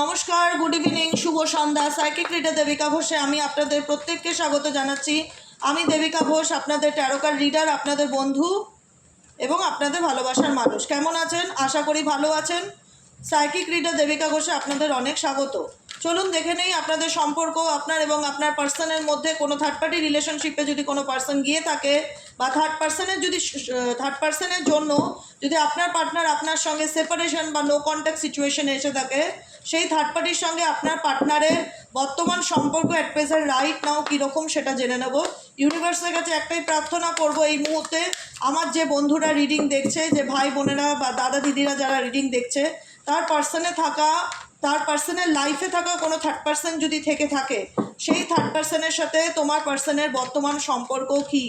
নমস্কার, good evening, শুভ সন্ধ্যা। Psychic reader Devika ঘোষে আমি আপনাদের প্রত্যেককে স্বাগত জানাচ্ছি। আমি দেবিকা ঘোষ, আপনাদের ট্যারোকার রিডার, আপনাদের বন্ধু এবং আপনাদের ভালোবাসার মানুষ। কেমন আছেন? আশা করি ভালো আছেন। সাইকিক রিডার দেবিকা ঘোষে আপনাদের অনেক স্বাগত। চলুন দেখে নেই আপনাদের সম্পর্ক, আপনার এবং আপনার পার্সনের মধ্যে কোনো থার্ড পার্টি রিলেশনশিপে যদি কোনো পার্সন গিয়ে থাকে বা থার্ড পার্সনের জন্য যদি আপনার পার্টনার আপনার সঙ্গে সেপারেশন বা নো কন্ট্যাক্ট সিচুয়েশনে এসে থাকে, সেই থার্ড পার্টির সঙ্গে আপনার পার্টনারের বর্তমান সম্পর্ক অ্যাট প্রেজেন্ট রাইট নাও কীরকম সেটা জেনে নেব। ইউনিভার্সের কাছে একটাই প্রার্থনা করব এই মুহূর্তে, আমার যে বন্ধুরা রিডিং দেখছে, যে ভাই বোনেরা বা দাদা দিদিরা যারা রিডিং দেখছে, তার পার্সনের লাইফে থাকা কোনো থার্ড পার্সন যদি থেকে থাকে, সেই থার্ড পার্সনের সাথে তোমার পার্সনের বর্তমান সম্পর্ক কী।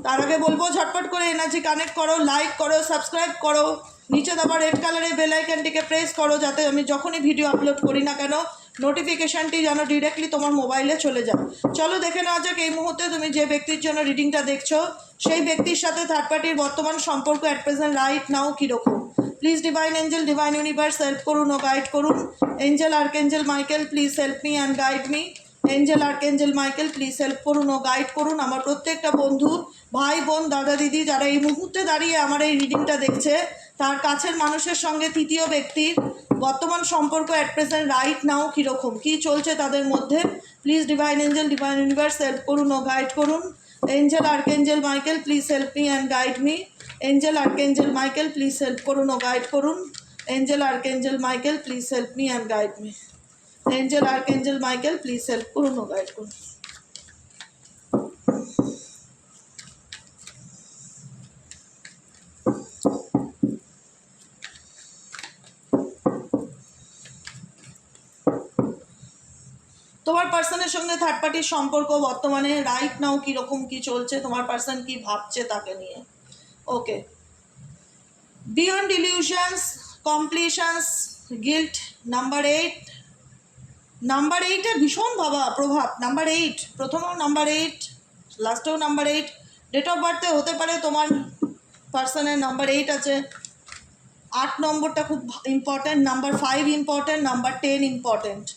তার আগে বলবো ঝটপট করে এনার্জি কানেক্ট করো, লাইক করো, সাবস্ক্রাইব করো, নিচে দেওয়া রেড কালারের বেল আইকনটিকে প্রেস করো, যাতে আমি যখনই ভিডিও আপলোড করি না কেন নোটিফিকেশানটি যেন ডিরেক্টলি তোমার মোবাইলে চলে যায়। চলো দেখে নেওয়া যাক এই মুহূর্তে তুমি যে ব্যক্তির জন্য রিডিংটা দেখছো, সেই ব্যক্তির সাথে থার্ড পার্টির বর্তমান সম্পর্ক অ্যাট প্রেজেন্ট রাইট নাও কীরকম। Please divine angel, divine universe help করুন ও গাইড করুন। Angel archangel Michael please help me and guide me. Angel archangel Michael please help করুন ও গাইড করুন আমার প্রত্যেকটা বন্ধু, ভাই বোন, দাদা দিদি যারা এই মুহূর্তে দাঁড়িয়ে আমার এই রিডিংটা দেখছে, তার কাছের মানুষের সঙ্গে তৃতীয় ব্যক্তির বর্তমান সম্পর্ক অ্যাট প্রেজেন্ট রাইট নাও কীরকম, কী চলছে তাদের মধ্যে। Please divine angel, divine universe help করুন ও গাইড করুন। Angel archangel Michael please help me and guide me. Angel archangel Michael please help করুন ও গাইড করুন। Angel archangel Michael please help me and guide me. Angel archangel Michael please help করুন ও guide করুন। তোমার পার্সনের সঙ্গে থার্ড পার্টির সম্পর্ক বর্তমানে রাইট নাও কীরকম, কী চলছে, তোমার পার্সন কী ভাবছে তাকে নিয়ে। Okay, beyond illusions, completions, guilt, number 8। Number 8-এর ভীষণ প্রভাব। নাম্বার 8, প্রথমেও নাম্বার 8, লাস্টেও নাম্বার 8। ডেট অফ বার্থে হতে পারে তোমার পার্সনের নাম্বার 8 আছে। 8 নম্বরটা খুব important, number 5 important, number 10 important.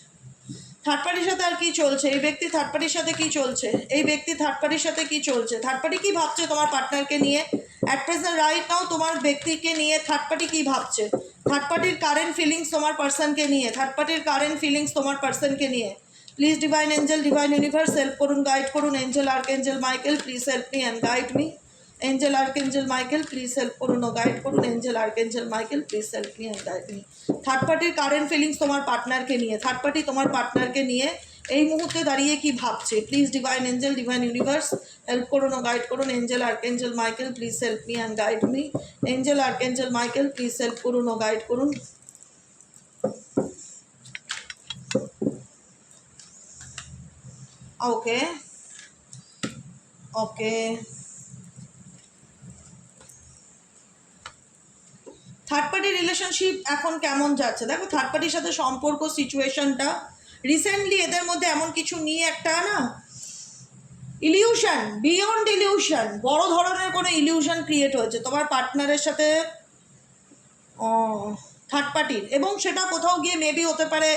Third পার্টির সাথে আর কী চলছে, এই ব্যক্তি থার্ড পার্টির সাথে কী চলছে, এই ব্যক্তি থার্ড পার্টির সাথে কী চলছে, থার্ড পার্টি কী ভাবছে তোমার পার্টনারকে নিয়ে অ্যাট প্রেজেন্ট রাইট নাও, তোমার ব্যক্তিকে নিয়ে থার্ড পার্টি কী ভাবছে, থার্ড পার্টির কারেন্ট ফিলিংস তোমার পার্সনকে নিয়ে, থার্ড পার্টির কারেন্ট ফিলিংস তোমার পার্সনকে নিয়ে। Please divine angel, divine universe help করুন, গাইড করুন। Angel archangel Michael please help me and guide me. Angel archangel Michael please help করুন ও গাইড করুন। Angel archangel Michael please help me and guide me. Third পার্টির current feelings তোমার পার্টনারকে নিয়ে, third party তোমার পার্টনারকে নিয়ে এই মুহূর্তে দাঁড়িয়ে কি ভাবছে। Please divine angel, divine universe help করুন ও গাইড করুন। Angel archangel Michael please help me and guide me. Angel archangel Michael please help করুন ও গাইড করুন। Okay okay, third party relationship এখন কেমন যাচ্ছে দেখো। থার্ড পার্টির সাথে সম্পর্ক সিচুয়েশনটা রিসেন্টলি এদের মধ্যে এমন কিছু নিয়ে একটা না ইলিউশন, বিয়ন্ড ইলিউশন, বড় ধরনের কোনো ইলিউশন ক্রিয়েট হয়েছে তোমার পার্টনারের সাথে থার্ড পার্টির, এবং সেটা কোথাও গিয়ে মেবি হতে পারে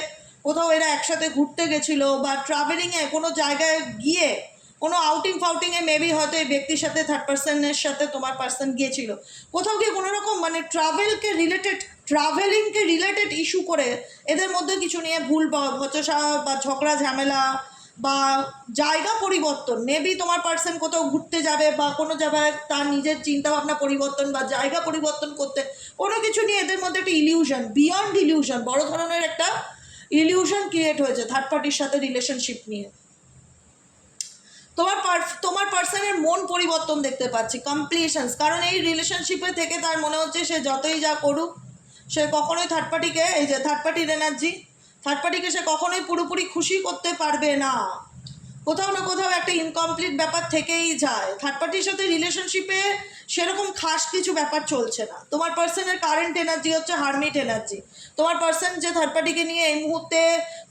কোথাও এরা একসাথে ঘুরতে গেছিলো বা ট্রাভেলিংয়ে কোনো জায়গায় গিয়ে কোনো আউটিংয়ে মেবি হয়তো এই ব্যক্তির সাথে থার্ড পার্সনের সাথে তোমার পার্সন গিয়েছিল কোথাও গিয়ে কোনো রকম মানে ট্রাভেলিংকে রিলেটেড ইস্যু করে এদের মধ্যে কিছু নিয়ে ভুল বা হচসা বা ঝগড়া ঝামেলা বা জায়গা পরিবর্তন। মেবি তোমার পার্সন কোথাও ঘুরতে যাবে বা কোনো জায়গায় তার নিজের চিন্তাভাবনা পরিবর্তন বা জায়গা পরিবর্তন করতে কোনো কিছু নিয়ে এদের মধ্যে একটা ইলিউশন, বিয়ন্ড ইলিউশন, বড় ধরনের একটা ইলিউশন ক্রিয়েট হয়েছে থার্ড পার্টির সাথে রিলেশনশিপ নিয়ে। তোমার পার্সনের মন পরিবর্তন দেখতে পাচ্ছি, কমপ্লিশনস, কারণ এই রিলেশনশিপে থেকে তার মনে হচ্ছে সে যতই যা করুক সে কখনোই থার্ড পার্টিকে, এই যে থার্ড পার্টির এনার্জি, থার্ড পার্টিকে সে কখনোই পুরোপুরি খুশি করতে পারবে না। কোথাও না কোথাও একটা ইনকমপ্লিট ব্যাপার থেকেই যায়। থার্ড পার্টির সাথে রিলেশনশিপে সেরকম খাস কিছু ব্যাপার চলছে না। তোমার পার্সনের কারেন্ট এনার্জি হচ্ছে হারমিট এনার্জি। তোমার পার্সন যে থার্ড পার্টিকে নিয়ে এই মুহূর্তে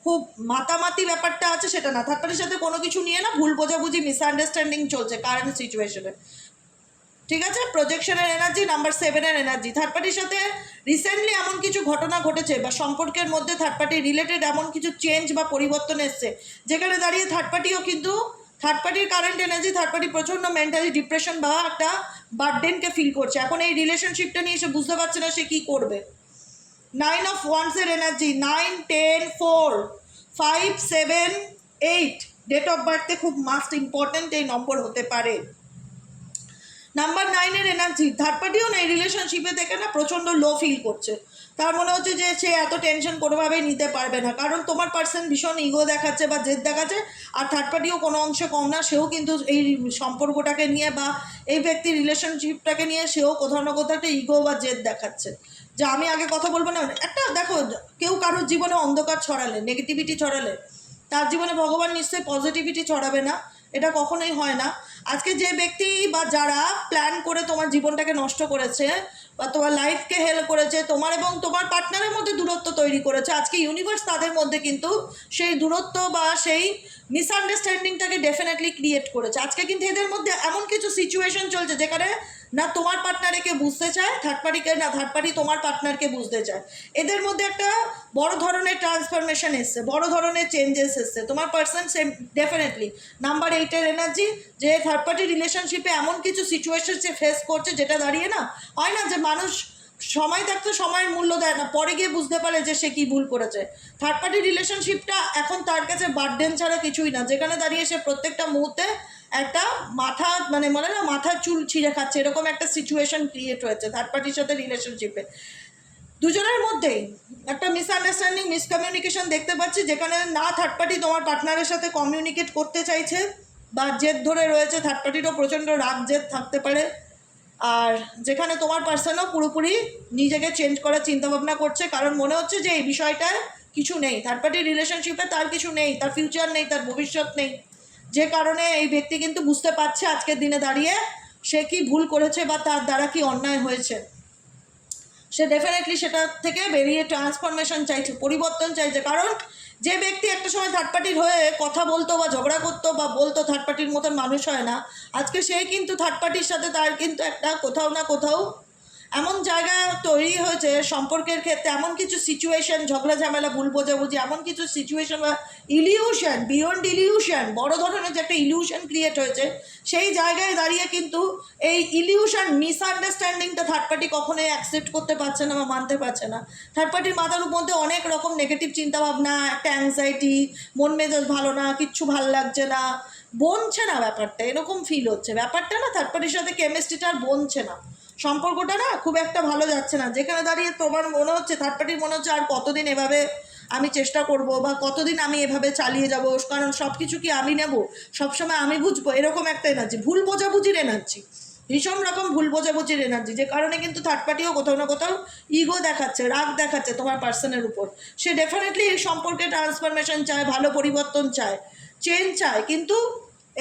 খুব মাতামাতি ব্যাপারটা আছে সেটা না, থার্ড পার্টির সাথে কোনো কিছু নিয়ে না ভুল বোঝাবুঝি, মিসআন্ডারস্ট্যান্ডিং চলছে কারেন্ট সিচুয়েশনে, ঠিক আছে, প্রজেকশনের এনার্জি, নাম্বার 7-এর এনার্জি। থার্ড পার্টির সাথে রিসেন্টলি এমন কিছু ঘটনা ঘটেছে বা সম্পর্কের মধ্যে থার্ড পার্টি রিলেটেড এমন কিছু চেঞ্জ বা পরিবর্তন এসছে, যেখানে দাঁড়িয়ে থার্ড পার্টিও কিন্তু, থার্ড পার্টির কারেন্ট এনার্জি, থার্ড পার্টি প্রচণ্ড মেন্টালি ডিপ্রেশন বা একটা বার্ডেনকে ফিল করছে। এখন এই রিলেশনশিপটা নিয়ে সে বুঝতে পারছে না সে কী করবে। 9 অফ ওয়ান্সের এনার্জি, 9, 10, 4, 5, 7, 8 ডেট অফ বার্থে খুব মাস্ট ইম্পর্ট্যান্ট এই নম্বর হতে পারে। নাম্বার 9-এর এনার্জি, থার্ড পার্টিও না এই রিলেশনশিপে দেখে না প্রচণ্ড লো ফিল করছে। তার মনে হচ্ছে যে সে এত টেনশন কোনোভাবেই নিতে পারবে না, কারণ তোমার পার্সন ভীষণ ইগো দেখাচ্ছে বা জেদ দেখাচ্ছে, আর থার্ড পার্টিও কোনো অংশে কম না, সেও কিন্তু এই সম্পর্কটাকে নিয়ে বা এই ব্যক্তির রিলেশনশিপটাকে নিয়ে সেও কোথাও না কোথাও একটা ইগো বা জেদ দেখাচ্ছে যে আমি আগে কথা বলবো না। একটা দেখো, কেউ কারোর জীবনে অন্ধকার ছড়ালে, নেগেটিভিটি ছড়ালে, তার জীবনে ভগবান নিশ্চয়ই পজিটিভিটি ছড়াবে না, এটা কখনোই হয় না। আজকে যে ব্যক্তি বা যারা প্ল্যান করে তোমার জীবনটাকে নষ্ট করেছে বা তোমার লাইফকে হেল্প করেছে, তোমার এবং তোমার পার্টনারের মধ্যে দূরত্ব তৈরি করেছে, আজকে ইউনিভার্স তাদের মধ্যে কিন্তু সেই দূরত্ব বা সেই মিসআন্ডারস্ট্যান্ডিংটাকে ডেফিনেটলি ক্রিয়েট করেছে। আজকে কিন্তু এদের মধ্যে এমন কিছু সিচুয়েশন চলছে যেখানে না তোমার পার্টনারকে বুঝতে চায় থার্ড পার্টিকে, না থার্ড পার্টি তোমার পার্টনারকে বুঝতে চায়। এদের মধ্যে একটা বড় ধরনের ট্রান্সফরমেশন এসছে, বড় ধরনের চেঞ্জেস এসছে। তোমার পার্সন সেম ডেফিনেটলি নাম্বার 8-এর এনার্জি, যে থার্ড পার্টি রিলেশনশিপে এমন কিছু সিচুয়েশন সে ফেস করছে যেটা দাঁড়িয়ে না হয় না যে মানুষ সময় থাকতে সময়ের মূল্য দেয় না, পরে গিয়ে বুঝতে পারে যে সে কী ভুল করেছে। থার্ড পার্টি রিলেশনশিপটা এখন তার কাছে বার্ডেন ছাড়া কিছুই না, যেখানে দাঁড়িয়ে সে প্রত্যেকটা মুহূর্তে একটা মাথা মানে বলে না মাথার চুল ছিঁড়ে খাচ্ছে, এরকম একটা সিচুয়েশন ক্রিয়েট হয়েছে থার্ড পার্টির সাথে রিলেশনশিপে। দুজনের মধ্যেই একটা মিসআন্ডারস্ট্যান্ডিং, মিসকমিউনিকেশন দেখতে পাচ্ছি, যেখানে না থার্ড পার্টি তোমার পার্টনারের সাথে কমিউনিকেট করতে চাইছে বা জেদ ধরে রয়েছে, থার্ড পার্টিরও প্রচণ্ড রাগ জেদ থাকতে পারে, আর যেখানে তোমার পার্সনও পুরোপুরি নিজেকে চেঞ্জ করার চিন্তাভাবনা করছে, কারণ মনে হচ্ছে যে এই বিষয়টায় কিছু নেই, থার্ড পার্টির রিলেশনশিপে তার কিছু নেই, তার ফিউচার নেই, তার ভবিষ্যৎ নেই, যে কারণে এই ব্যক্তি কিন্তু বুঝতে পারছে আজকের দিনে দাঁড়িয়ে সে কি ভুল করেছে বা তার দ্বারা কি অন্যায় হয়েছে। সে ডেফিনেটলি সেটা থেকে বেরিয়ে ট্রান্সফরমেশন চাইছে, পরিবর্তন চাইছে, কারণ যে ব্যক্তি একটা সময় থার্ড পার্টির হয়ে কথা বলতো বা ঝগড়া করতো বা বলতো থার্ড পার্টির মতন মানুষ হয় না, আজকে সে কিন্তু থার্ড পার্টির সাথে তার কিন্তু একটা কোথাও না কোথাও এমন জায়গা তৈরি হয়েছে সম্পর্কের ক্ষেত্রে, এমন কিছু সিচুয়েশন, ঝগড়া ঝামেলা, ভুল বোঝাবুঝি, এমন কিছু সিচুয়েশন বা ইলিউশন, বিয়ন্ড ইলিউশন, বড় ধরনের যে একটা ইলিউশন ক্রিয়েট হয়েছে, সেই জায়গায় দাঁড়িয়ে কিন্তু এই ইলিউশন মিসআন্ডারস্ট্যান্ডিংটা থার্ড পার্টি কখনোই অ্যাকসেপ্ট করতে পারছে না বা মানতে পারছে না। থার্ড পার্টির মাথার মধ্যে অনেক রকম নেগেটিভ চিন্তাভাবনা, একটা অ্যাংজাইটি, মন মেজাজ ভালো না, কিচ্ছু ভালো লাগছে না, বনছে না ব্যাপারটা, এরকম ফিল হচ্ছে ব্যাপারটা না, থার্ড পার্টির সাথে কেমিস্ট্রিটা আর বনছে না, সম্পর্কটা না খুব একটা ভালো যাচ্ছে না, যেখানে দাঁড়িয়ে তোমার মনে হচ্ছে থার্ড পার্টির মনে হচ্ছে আর কতদিন এভাবে আমি চেষ্টা করব বা কতদিন আমি এভাবে চালিয়ে যাব, কারণ সব কিছু কি আমি নেব, সবসময় আমি বুঝবো, এরকম একটা এনার্জি, ভুল বোঝাবুঝির এনার্জি, ভীষণ রকম ভুল বোঝাবুঝির এনার্জি, যে কারণে কিন্তু থার্ড পার্টিও কোথাও না কোথাও ইগো দেখাচ্ছে, রাগ দেখাচ্ছে তোমার পার্সনের উপর। সে ডেফিনেটলি এই সম্পর্কে ট্রান্সফরমেশন চায়, ভালো পরিবর্তন চায়, চেঞ্জ চায়, কিন্তু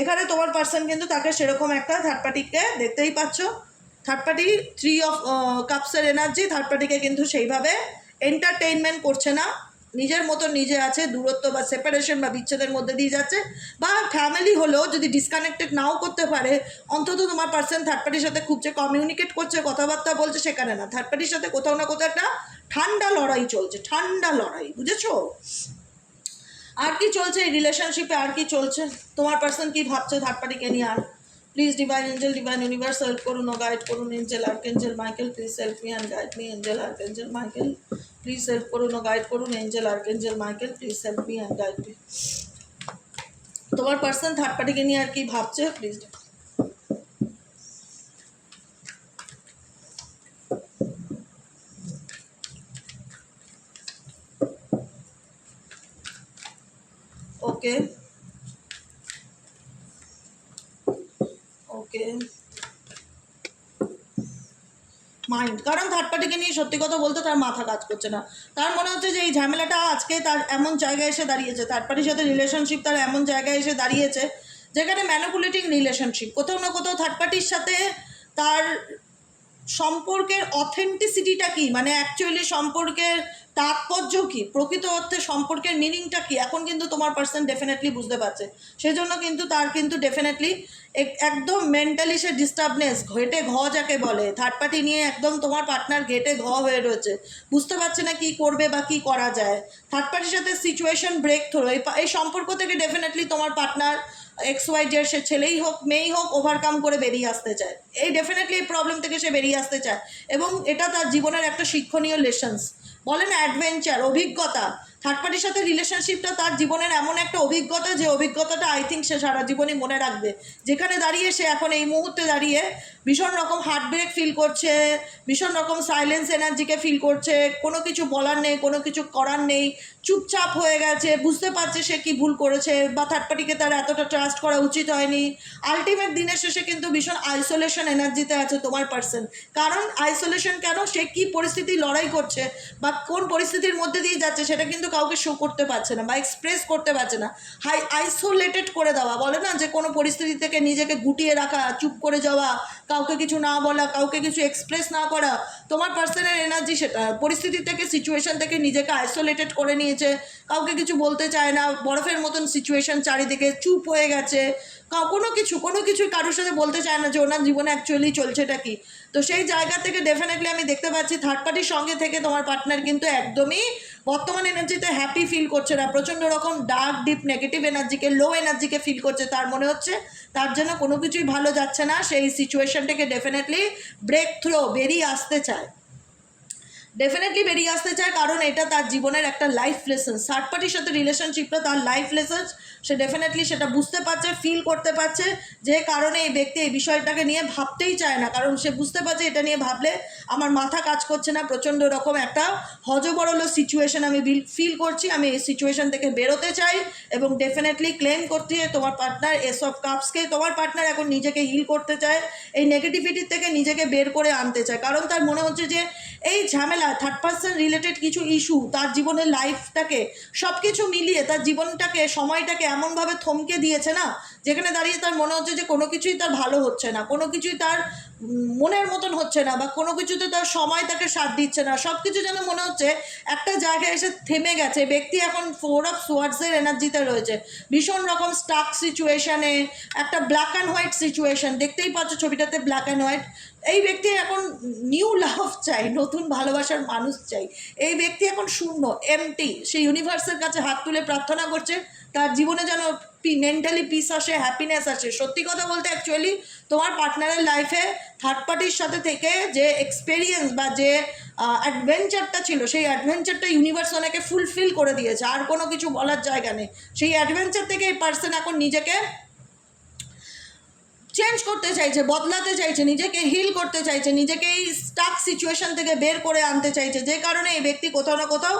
এখানে তোমার পার্সন কিন্তু তাকে সেরকম একটা থার্ড পার্টিকে দেখতেই পাচ্ছ, থার্ড পার্টি 3 অফ কাপসের এনার্জি, থার্ড পার্টিকে কিন্তু সেইভাবে এন্টারটেইনমেন্ট করছে না, নিজের মতো নিজে আছে, দূরত্ব বা সেপারেশন বা বিচ্ছেদের মধ্যে দিয়ে যাচ্ছে, বা ফ্যামিলি হলেও যদি ডিসকানেক্টেড নাও করতে পারে, অন্তত তোমার পার্সন থার্ড পার্টির সাথে খুব যে কমিউনিকেট করছে, কথাবার্তা বলছে, সেখানে না, থার্ড পার্টির সাথে কোথাও না কোথাও একটা ঠান্ডা লড়াই চলছে, ঠান্ডা লড়াই, বুঝেছো? আর কি চলছে এই রিলেশনশিপে, আর কি চলছে, তোমার পার্সন কি ভাবছে থার্ড পার্টিকে নিয়ে? আর please divine angel, divine universe help করুন ও গাইড করুন, angel archangel Michael please help me and guide me, angel archangel Michael please help করুন ও গাইড করুন, angel archangel Michael please help me and guide me. তোমার person third পার্টিকে নিয়ে আর কি ভাবছে প্লিজ। ওকে ওকে মাইন্ড, কারণ থার্ড পার্টিকে নিয়ে সত্যি কথা বলতে তার মাথা কাজ করছে না, তার মনে হচ্ছে যে এই ঝামেলাটা আজকে তার এমন জায়গায় এসে দাঁড়িয়েছে, থার্ড পার্টির সাথে রিলেশনশিপ তার এমন জায়গায় এসে দাঁড়িয়েছে যেখানে ম্যানিপুলেটিং রিলেশনশিপ, কোথাও না কোথাও থার্ড পার্টির সাথে তার সম্পর্কের অথেন্টিসিটিটা কি, মানে অ্যাকচুয়ালি সম্পর্কের তাৎপর্য কী, প্রকৃত অর্থে সম্পর্কের মিনিংটা কী, এখন কিন্তু তোমার পার্সন ডেফিনেটলি বুঝতে পারছে। সেজন্য কিন্তু তার কিন্তু ডেফিনেটলি একদম মেন্টালি সে ডিস্টার্বনেস, ঘেটে ঘ যাকে বলে, থার্ড পার্টি নিয়ে একদম তোমার পার্টনার ঘেটে ঘ হয়ে রয়েছে, বুঝতে পারছে না কী করবে বা কী করা যায়। থার্ড পার্টির সাথে সিচুয়েশন ব্রেক থ্রো, এই সম্পর্ক থেকে ডেফিনেটলি তোমার পার্টনার XYZ, সে ছেলেই হোক মেয়েই হোক, ওভারকাম করে বেরিয়ে আসতে চায়। এই ডেফিনেটলি এই প্রবলেম থেকে সে বেরিয়ে আসতে চায় এবং এটা তার জীবনের একটা শিক্ষণীয় লেসন্স, বলে না অ্যাডভেঞ্চার, অভিজ্ঞতা। থার্ড পার্টির সাথে রিলেশনশিপটা তার জীবনের এমন একটা অভিজ্ঞতা, যে অভিজ্ঞতাটা আই থিঙ্ক সে সারা জীবনই মনে রাখবে। যেখানে দাঁড়িয়ে সে এখন এই মুহূর্তে দাঁড়িয়ে ভীষণ রকম হার্ট ব্রেক ফিল করছে, ভীষণ রকম সাইলেন্স এনার্জিকে ফিল করছে, কোনো কিছু বলার নেই, কোনো কিছু করার নেই, চুপচাপ হয়ে গেছে, বুঝতে পারছে সে কি ভুল করেছে বা থার্ড পার্টিকে তার এতটা ট্রাস্ট করা উচিত হয়নি। আলটিমেট দিনের শেষে কিন্তু ভীষণ আইসোলেশন এনার্জিতে আছে তোমার পার্সন। কারণ আইসোলেশন কেন, সে কি পরিস্থিতি লড়াই করছে বা কোন পরিস্থিতির মধ্যে দিয়ে যাচ্ছে সেটা কিন্তু কাউকে শো করতে পারছে না বা এক্সপ্রেস করতে পারছে না। আইসোলেটেড করে দেওয়া, বলে না যে কোনো পরিস্থিতি থেকে নিজেকে গুটিয়ে রাখা, চুপ করে যাওয়া, কাউকে কিছু না বলা, কাউকে কিছু এক্সপ্রেস না করা। তোমার পার্সনের এনার্জি সেটা, পরিস্থিতি থেকে, সিচুয়েশন থেকে নিজেকে আইসোলেটেড করে নিয়েছে, কাউকে কিছু বলতে চায় না, বরফের মতন সিচুয়েশন চারিদিকে, চুপ হয়ে গেছে, কোনো কিছুই কারোর সাথে বলতে চায় না যে ওনার জীবনে অ্যাকচুয়ালি চলছেটা কি। তো সেই জায়গা থেকে ডেফিনেটলি আমি দেখতে পাচ্ছি থার্ড পার্টির সঙ্গে থেকে তোমার পার্টনার কিন্তু একদমই বর্তমান এনার্জিতে হ্যাপি ফিল করছে না, প্রচণ্ড রকম ডার্ক ডিপ নেগেটিভ এনার্জিকে, লো এনার্জিকে ফিল করছে। তার মনে হচ্ছে তার জন্য কোনো কিছুই ভালো যাচ্ছে না, সেই সিচুয়েশন থেকে ডেফিনেটলি ব্রেক থ্রো, বেরিয়ে আসতে চায়, ডেফিনেটলি বেরিয়ে আসতে চায়। কারণ এটা তার জীবনের একটা লাইফ লেসন, থার্ড পার্টির সাথে রিলেশনশিপটা তার লাইফ লেসন, সে ডেফিনেটলি সেটা বুঝতে পারছে, ফিল করতে পারছে, যে কারণে এই ব্যক্তি এই বিষয়টাকে নিয়ে ভাবতেই চায় না। কারণ সে বুঝতে পারছে এটা নিয়ে ভাবলে আমার মাথা কাজ করছে না, প্রচণ্ড রকম একটা হজবরল সিচুয়েশন আমি ফিল করছি, আমি এই সিচুয়েশন থেকে বেরোতে চাই এবং ডেফিনেটলি ক্লেম করতে তোমার পার্টনার এস অফ কাপসকে, তোমার পার্টনার এখন নিজেকে হিল করতে চায়, এই নেগেটিভিটির থেকে নিজেকে বের করে আনতে চায়। কারণ তার মনে হচ্ছে যে এই ঝামেলা, থার্ড পার্সন রিলেটেড কিছু ইস্যু তার জীবনের লাইফটাকে, সব কিছু মিলিয়ে তার জীবনটাকে, সময়টাকে এমনভাবে থমকে দিয়েছে না, যেখানে দাঁড়িয়ে তার মনে হচ্ছে যে কোনো কিছুই তার ভালো হচ্ছে না, কোনো কিছুই তার মনের মতন হচ্ছে না, বা কোনো কিছুতে তার সময় তাকে সাথ দিচ্ছে না, সব কিছু যেন মনে হচ্ছে একটা জায়গায় এসে থেমে গেছে। ব্যক্তি এখন 4 অফ সোয়ার্ডসের এনার্জিতে রয়েছে, ভীষণ রকম স্টাক সিচুয়েশানে, একটা ব্ল্যাক অ্যান্ড হোয়াইট সিচুয়েশান, দেখতেই পাচ্ছ ছবিটাতে ব্ল্যাক অ্যান্ড হোয়াইট। এই ব্যক্তি এখন নিউ লাভ চাই, নতুন ভালোবাসার মানুষ চাই। এই ব্যক্তি এখন শূন্য, এমটি, সে ইউনিভার্সের কাছে হাত তুলে প্রার্থনা করছে তার জীবনে যেন মেন্টালি পিস আসে, হ্যাপিনেস আসে। সত্যি কথা বলতে অ্যাকচুয়ালি তোমার পার্টনারের লাইফে থার্ড পার্টির সাথে থেকে যে এক্সপেরিয়েন্স বা যে অ্যাডভেঞ্চারটা ছিল, সেই অ্যাডভেঞ্চারটা ইউনিভার্স ওনাকে ফুলফিল করে দিয়েছে, আর কোনো কিছু বলার জায়গা নেই। সেই অ্যাডভেঞ্চার থেকে এই পার্সন এখন নিজেকে চেঞ্জ করতে চাইছে, বদলাতে চাইছে, নিজেকে হিল করতে চাইছে, নিজেকে এই স্টাক সিচুয়েশন থেকে বের করে আনতে চাইছে। যে কারণে এই ব্যক্তি কোথাও না কোথাও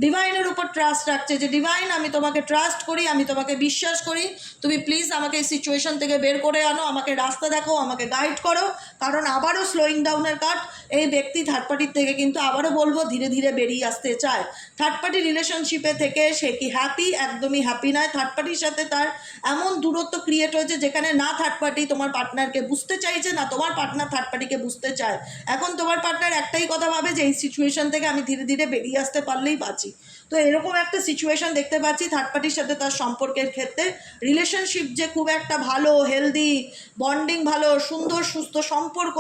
ডিভাইনের উপর ট্রাস্ট রাখছে, যে ডিভাইন, আমি তোমাকে ট্রাস্ট করি, আমি তোমাকে বিশ্বাস করি, তুমি প্লিজ আমাকে এই সিচুয়েশন থেকে বের করে আনো, আমাকে রাস্তা দেখো, আমাকে গাইড করো। কারণ আবারও স্লোয়িং ডাউনের কার্ড, এই ব্যক্তি থার্ড পার্টির থেকে কিন্তু আবারও বলবো ধীরে ধীরে বেরিয়ে আসতে চায়। থার্ড পার্টি রিলেশনশিপে থেকে সে কি হ্যাপি? একদমই হ্যাপি নয়। থার্ড পার্টির সাথে তার এমন দূরত্ব ক্রিয়েট হয়েছে যেখানে না থার্ড পার্টি তোমার পার্টনারকে বুঝতে চাইছে, না তোমার পার্টনার থার্ড পার্টিকে বুঝতে চায়। এখন তোমার পার্টনার একটাই কথা ভাবে যে এই সিচুয়েশন থেকে আমি ধীরে ধীরে বেরিয়ে আসতে পারলেই বাঁচি। তো এরকম একটা সিচুয়েশন দেখতে পাচ্ছি থার্ড পার্টির সাথে তার সম্পর্কের ক্ষেত্রে। রিলেশনশিপ যে খুব একটা ভালো, হেলদি, বন্ডিং ভালো, সুন্দর সুস্থ সম্পর্ক,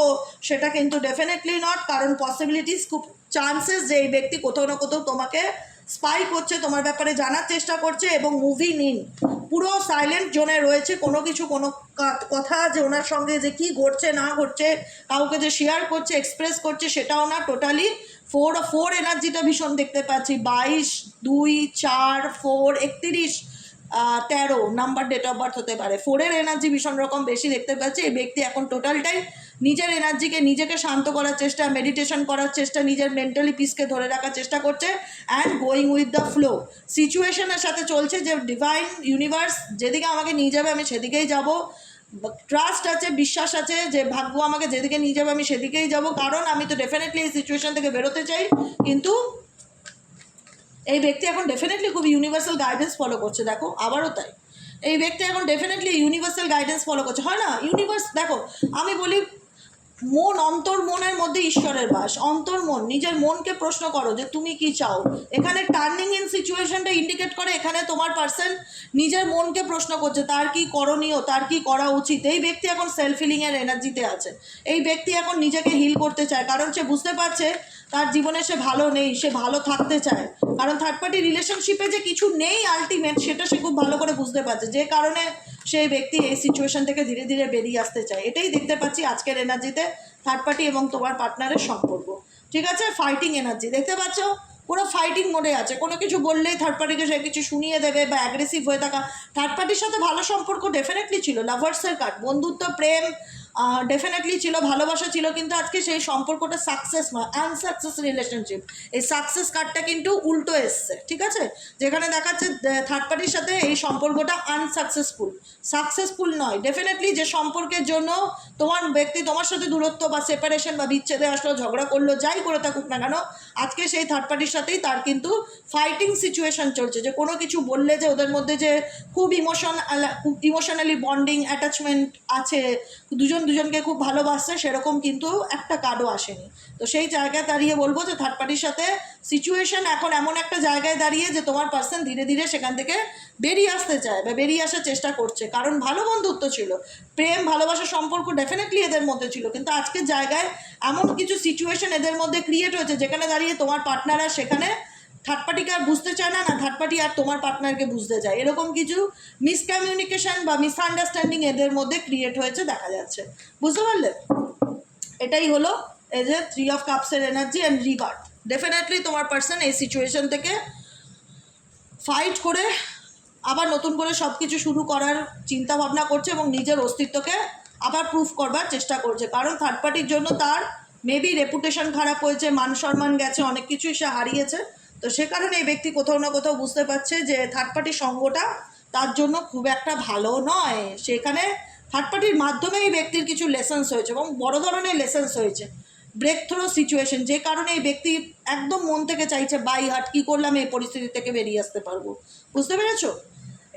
সেটা কিন্তু ডেফিনেটলি নট। কারণ পসিবিলিটিস, খুব চান্সেস যে এই ব্যক্তি কোথাও না কোথাও তোমাকে স্পাই করছে, তোমার ব্যাপারে জানার চেষ্টা করছে এবং মুভিং ইন, পুরো সাইলেন্ট জোনে রয়েছে। কোনো কিছু, কোনো কথা যে ওনার সঙ্গে যে কী ঘটছে না ঘটছে, কাউকে যে শেয়ার করছে, এক্সপ্রেস করছে, সেটাও না। টোটালি ফোর এনার্জিটা ভীষণ দেখতে পাচ্ছি। 22, 2, 4, 4, 31, 13 নাম্বার ডেট অফ বার্থ হতে পারে। 4-এর এনার্জি ভীষণ রকম বেশি দেখতে পাচ্ছি। এই ব্যক্তি এখন টোটালটাই নিজের এনার্জিকে, নিজেকে শান্ত করার চেষ্টা, মেডিটেশন করার চেষ্টা, নিজের মেন্টালি পিসকে ধরে রাখার চেষ্টা করছে and going with the flow. সিচুয়েশনের সাথে চলছে যে ডিভাইন ইউনিভার্স যেদিকে আমাকে নিয়ে যাবে আমি সেদিকেই যাব। ট্রাস্ট আছে, বিশ্বাস আছে যে ভাগ্য আমাকে যেদিকে নিয়ে যাবে আমি সেদিকেই যাব। কারণ আমি তো ডেফিনেটলি এই সিচুয়েশন থেকে বেরোতে চাই। কিন্তু এই ব্যক্তি এখন ডেফিনেটলি খুব ইউনিভার্সাল গাইডেন্স ফলো করছে। দেখো আবারও তাই, এই ব্যক্তি এখন ডেফিনেটলি ইউনিভার্সাল গাইডেন্স ফলো করছে। হয় না, ইউনিভার্স, দেখো আমি বলি মন, অন্তর্মনের মধ্যে ঈশ্বরের বাস। অন্তর্মন, নিজের মনকে প্রশ্ন করো যে তুমি কি চাও। এখানে টার্নিং ইন সিচুয়েশনটা ইন্ডিকেট করে এখানে তোমার পার্সন নিজের মনকে প্রশ্ন করছে তার কি করণীয়, তার কি করা উচিত। এই ব্যক্তি এখন সেলফ হিলিংয়ের এনার্জিতে আছে। এই ব্যক্তি এখন নিজেকে হিল করতে চায়, কারণ সে বুঝতে পারছে তার জীবনে সে ভালো নেই, সে ভালো থাকতে চায়। কারণ থার্ড পার্টি রিলেশনশিপে যে কিছু নেই আলটিমেট, সেটা সে খুব ভালো করে বুঝতে পারছে, যে কারণে সেই ব্যক্তি এই সিচুয়েশন থেকে ধীরে ধীরে বেরিয়ে আসতে চায়। এটাই দেখতে পাচ্ছি আজকের এনার্জিতে থার্ড পার্টি এবং তোমার পার্টনারের সম্পর্ক। ঠিক আছে, ফাইটিং এনার্জি দেখতে পাচ্ছ, পুরো ফাইটিং মোডে আছে। কোনো কিছু বললেই থার্ড পার্টিকে সে কিছু শুনিয়ে দেবে বা অ্যাগ্রেসিভ হয়ে থাকা। থার্ড পার্টির সাথে ভালো সম্পর্ক ডেফিনেটলি ছিল, লাভার্সের কার্ড, বন্ধুত্ব, প্রেম ডেফিনেটলি ছিল, ভালোবাসা ছিল, কিন্তু আজকে সেই সম্পর্কটা সাকসেস নয়, আনসাকসেস রিলেশনশিপ। এই সাকসেস কার্ডটা কিন্তু উল্টো এসছে। ঠিক আছে, যেখানে দেখাচ্ছে থার্ড পার্টির সাথে এই সম্পর্কটা আনসাকসেসফুল, সাকসেসফুল নয়। ডেফিনেটলি যে সম্পর্কের জন্য তোমার ব্যক্তি তোমার সাথে দূরত্ব বা সেপারেশন বা বিচ্ছেদে আসলো, ঝগড়া করলো, যাই করে থাকুক না কেন, আজকে সেই থার্ড পার্টির সাথেই তার কিন্তু ফাইটিং সিচুয়েশন চলছে। যে কোনো কিছু বললে যে ওদের মধ্যে যে খুব ইমোশনালি বন্ডিং অ্যাটাচমেন্ট আছে, দুজনকে খুব ভালোবাসছে, সেরকম কিন্তু একটা কার্ডও আসেনি। তো সেই জায়গায় দাঁড়িয়ে বলবো যে থার্ড পার্টির সাথে সিচুয়েশন এখন এমন একটা জায়গায় দাঁড়িয়ে যে তোমার পার্সন ধীরে ধীরে সেখান থেকে বেরিয়ে আসতে চায় বা বেরিয়ে আসার চেষ্টা করছে। কারণ ভালো বন্ধুত্ব ছিল, প্রেম ভালোবাসার সম্পর্ক ডেফিনেটলি এদের মধ্যে ছিল, কিন্তু আজকের জায়গায় এমন কিছু সিচুয়েশন এদের মধ্যে ক্রিয়েট হয়েছে যেখানে দাঁড়িয়ে তোমার পার্টনার আর সেখানে থার্ড পার্টিকে আর বুঝতে চায় না, না থার্ড পার্টি আর তোমার পার্টনারকে বুঝতে চায়। এরকম কিছু মিসকমিউনিকেশন বা মিসআন্ডারস্ট্যান্ডিং এদের মধ্যে ক্রিয়েট হয়েছে দেখা যাচ্ছে। বুঝতে পারলে? এটাই হলো এই যে 3 অফ কাপসের এনার্জি অ্যান্ড রিগার্ড। ডেফিনেটলি তোমার পার্সন এই সিচুয়েশন থেকে ফাইট করে আবার নতুন করে সব কিছু শুরু করার চিন্তা ভাবনা করছে এবং নিজের অস্তিত্বকে আবার প্রুফ করবার চেষ্টা করছে। কারণ থার্ড পার্টির জন্য তার মেবি রেপুটেশন খারাপ হয়েছে, মান সম্মান গেছে, অনেক কিছুই সে হারিয়েছে। তো সে কারণে এই ব্যক্তি কোথাও না কোথাও বুঝতে পারছে যে থার্ড পার্টির সঙ্গটা তার জন্য খুব একটা ভালো নয়। সেখানে থার্ড পার্টির মাধ্যমে এই ব্যক্তির কিছু লেসেন্স হয়েছে এবং বড় ধরনের লেসেন্স হয়েছে, ব্রেক থ্রো সিচুয়েশন, যে কারণে এই ব্যক্তি একদম মন থেকে চাইছে বাই হার্ট কী করলাম এই পরিস্থিতি থেকে বেরিয়ে আসতে পারবো। বুঝতে পেরেছো?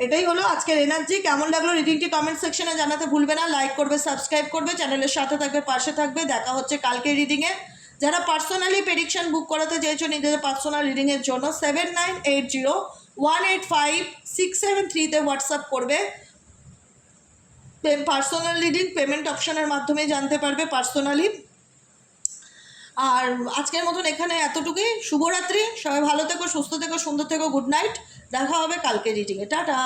এটাই হলো আজকের এনার্জি। কেমন লাগলো রিডিংটি কমেন্ট সেকশনে জানাতে ভুলবে না। লাইক করবে, সাবস্ক্রাইব করবে, চ্যানেলের সাথে থাকবে, পাশে থাকবে। দেখা হচ্ছে কালকে রিডিংয়ে। যারা পার্সোনালি প্রেডিকশন বুক করাতে চেয়েছো নিজেদের পার্সোনাল রিডিংয়ের জন্য 7980185673 হোয়াটসঅ্যাপ করবে। পার্সোনাল রিডিং পেমেন্ট অপশনের মাধ্যমে জানতে পারবে পার্সোনালি। আর আজকের মতন এখানে এতটুকুই। শুভরাত্রি, সবাই ভালো থেকো, সুস্থ থেকো, সুন্দর থেকো, গুড নাইট। দেখা হবে কালকে রিডিংয়ে। টাটা।